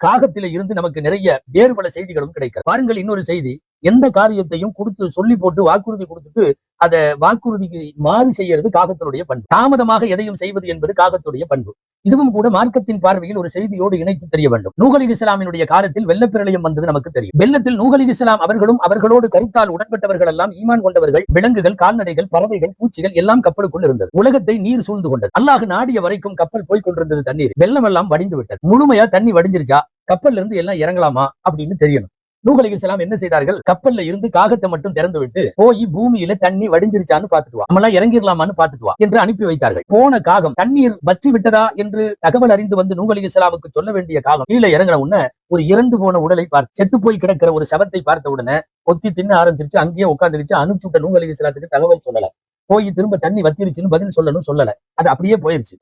காகத்தில இருந்து நமக்கு நிறைய வேறு பல செய்திகளும் கிடைக்கிறது. பாருங்கள் இன்னொரு செய்தி, எந்த காரியத்தையும் கொடுத்து சொல்லி போட்டு வாக்குறுதி கொடுத்துட்டு அதை வாக்குறுதிக்கு மாறு செய்யறது காகத்தினுடைய பண்பு. தாமதமாக எதையும் செய்வது என்பது காகத்துடைய பண்பு. இதுவும் கூட மார்க்கத்தின் பார்வையில் ஒரு செய்தியோடு இணைத்து தெரிய வேண்டும். நூஹ் அலைஹிஸ்ஸலாமினுடைய காலத்தில் வெள்ளப்பிரளயம் வந்தது நமக்கு தெரியும். வெள்ளத்தில் நூஹ் அலைஹிஸ்ஸலாம் அவர்களும் அவர்களோடு கருத்தால் உடன்பட்டவர்கள் எல்லாம் ஈமான் கொண்டவர்கள், விலங்குகள், கால்நடைகள், பறவைகள், பூச்சிகள் எல்லாம் கப்பலுக்குள் இருந்தது. உலகத்தை நீர் சூழ்ந்து கொண்டது. அல்லாஹ் நாடிய வரைக்கும் கப்பல் போய் கொண்டிருந்தது. தண்ணீர் வெள்ளம் எல்லாம் வடிந்து விட்டது. முழுமையா தண்ணி வடிஞ்சிருச்சா கப்பல்ல இருந்து எல்லாம் இறங்கலாமா அப்படின்னு தெரியணும். நூஹ் அலைஹிஸ்ஸலாம் என்ன செய்தார்கள்? கப்பல்ல இருந்து காகத்தை மட்டும் திறந்து விட்டு போய் பூமியில தண்ணி வடிஞ்சிருச்சான்னு பாத்துட்டு வா, நம்மளாம் இறங்கிடலாமான்னு பாத்துட்டு வா என்று அனுப்பி வைத்தார்கள். போன காகம் தண்ணீர் வற்றி விட்டதா என்று தகவல் அறிந்து வந்து நூஹ் அலைஹிஸ்ஸலாமுக்கு சொல்ல வேண்டிய காகம் கீழே இறங்கின உடனே ஒரு இறந்து போன உடலை பார்த்து, செத்து போய் கிடக்கிற ஒரு சவத்தை பார்த்த உடனே கொத்தி தின்ன ஆரம்பிச்சிருச்சு. அங்கேயே உட்காந்துருச்சு. அனுப்பிச்சுட்ட நூஹ் அலைஹிஸ்ஸலாத்துக்கு தகவல் சொல்லல. போய் திரும்ப தண்ணி வத்திருச்சுன்னு பதில் சொல்லல. அது அப்படியே போயிருச்சு.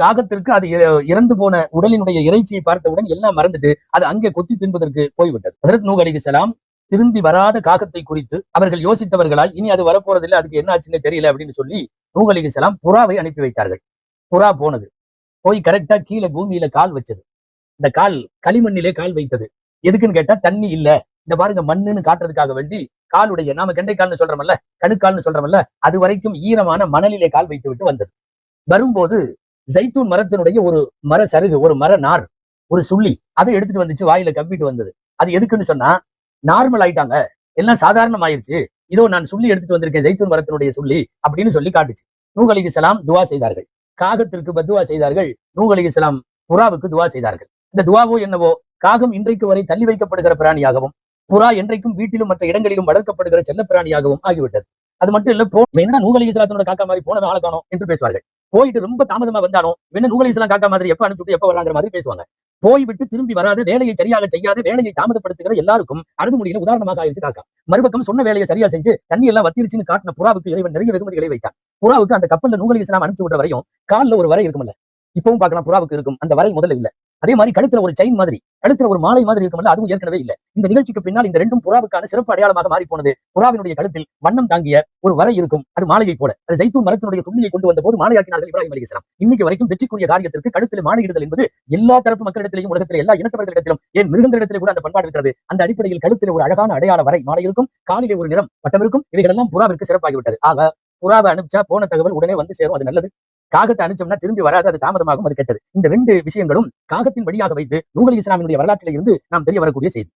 காகத்திற்கு அது இறந்து போன உடலினுடைய இறைச்சியை பார்த்தவுடன் எல்லாம் மறந்துட்டு அது அங்கே கொத்தி தின்பதற்கு போய்விட்டது. ஹஜ்ரத் நூஹ் அலைஹிஸ்ஸலாம் திரும்பி வராத காகத்தை குறித்து அவர்கள் யோசித்தவர்களாய், இனி அது வரப்போறதில்லை, அதுக்கு என்ன ஆச்சுன்னு தெரியல அப்படின்னு சொல்லி நூஹ் அலைஹிஸ்ஸலாம் புறாவை அனுப்பி வைத்தார்கள். புறா போனது. போய் கரெக்டா கீழே பூமியில கால் வச்சது. இந்த கால் களிமண்ணிலே கால் வைத்தது. எதுக்குன்னு கேட்டா தண்ணி இல்ல, இந்த பாருங்க மண்ணுன்னு காட்டுறதுக்காக வேண்டி காலுடைய, நாம கெண்டைக்கால்னு சொல்றோம்ல, கணுக்கால்னு சொல்றோம்ல, அது வரைக்கும் ஈரமான மணலிலே கால் வைத்து விட்டு வந்தது. வரும்போது ஜைத்தூன் மரத்தினுடைய ஒரு மர சருகு, ஒரு மர நார், ஒரு சுள்ளி, அதை எடுத்துட்டு வந்துச்சு, வாயில கவ்விட்டு வந்தது. அது எதுக்குன்னு சொன்னா, நார்மல் ஆயிட்டாங்க, எல்லாம் சாதாரணம் ஆயிருச்சு, இதோ நான் சுள்ளி எடுத்துட்டு வந்திருக்கேன், ஜைத்தூன் மரத்தினுடைய சுள்ளி அப்படின்னு சொல்லி காட்டுச்சு. நூஹ் அலைஹிஸ்ஸலாம் துவா செய்தார்கள். காகத்திற்கு பத்துவா செய்தார்கள். நூஹ் அலைஹிஸ்ஸலாம் புறாவுக்கு துவா செய்தார்கள். இந்த துவாவோ என்னவோ, காகம் இன்றைக்கு வரை தள்ளி வைக்கப்படுகிற பிராணியாகவும், புறா என்றைக்கும் வீட்டிலும் மற்ற இடங்களிலும் வளர்க்கப்படுகிற செல்ல பிராணியாகவும் ஆகிவிட்டது. அது மட்டும் இல்ல, என்ன நூஹ் அலைஹிஸ்ஸலாத்தோட காக்கா மாதிரி போனது ஆள காணோம் என்று பேசுவார்கள். போயிட்டு ரொம்ப தாமதமா வந்தானோ, என்ன நூஹ் அலைஹிஸ்ஸலாம் காக்கா மாதிரி எப்ப அனுப்பிச்சுட்டு எப்ப வராங்கிற மாதிரி பேசுவாங்க. போய்விட்டு திரும்பி வராத, வேலையை சரியாக செய்யாத, வேலையை தாமதப்படுத்துகிற எல்லாருக்கும் அரபு மொழியில உதாரணமாக ஆயிடுச்சு காக்கா. மறுபக்கம் சொன்ன வேலையை சரியா செஞ்சு தண்ணி எல்லாம் வத்திருச்சுன்னு காட்டின புறாவுக்கு இறைவன் நிறைய வெகுமதிகளை வைத்தான். புறாவுக்கு அந்த கப்பல்ல நூஹ் அலைஹிஸ்ஸலாம் அனுப்பிச்சு விட்ட வரையும் கால்ல ஒரு வரை இருக்கும்ல, இப்பவும் பார்க்கலாம் புறாவுக்கு இருக்கும், அந்த வரை முதல்ல இல்ல. அதே மாதிரி கழுத்துல ஒரு செயின் மாதிரி, கழுத்துல ஒரு மாலை மாதிரி இருக்கும்ல, அதுவும் ஏற்கனவே இல்ல. இந்த நிகழ்ச்சிக்கு பின்னால் இந்த ரெண்டும் புறாவுக்கான சிறப்பு அடையாளமாக மாறி போனது. புறாவினுடைய கழுத்தில் வண்ணம் தாங்கிய ஒரு வரை இருக்கும், அது மாலையை போல. அது ஜைத்தூன் மரத்தினுடைய சுள்ளியை கொண்டு வந்த போது மாலையாக்கினார்கள் இப்ராஹிம் அலைஹிஸ்ஸலாம். இன்னைக்கு வரைக்கும் வெற்றிக்குரிய காரியத்திற்கு கழுத்தில் மாலையிடுதல் என்பது எல்லா தரப்பு மக்களிடத்திலையும், உலகத்தில் எல்லா இனத்தவர்களிடத்திலும், ஏன் மிருகங்களிடத்திலே கூட அந்த பண்பாடு இருக்கிறது. அந்த அடிப்படையில் கழுத்தில் ஒரு அழகான அடையாள வரை மாலை இருக்கும், காலிலே ஒரு நிறம் வட்டம் இருக்கும். இவைகள் எல்லாம் புறாவிற்கு சிறப்பாகிவிட்டது. ஆக புறாவை அனுப்பிச்சா போன தகவல் உடனே வந்து சேரும், அது நல்லது. காகத்தை அனுப்பிச்சோம்னா திரும்பி வராது, அது தாமதமாகும், அது கெட்டது. இந்த ரெண்டு விஷயங்களும் காகத்தின் வழியாக வைத்து நூஹ் அலைஹிஸ்ஸலாமினுடைய வரலாற்றில் இருந்து நாம் தெரிய வரக்கூடிய செய்தி.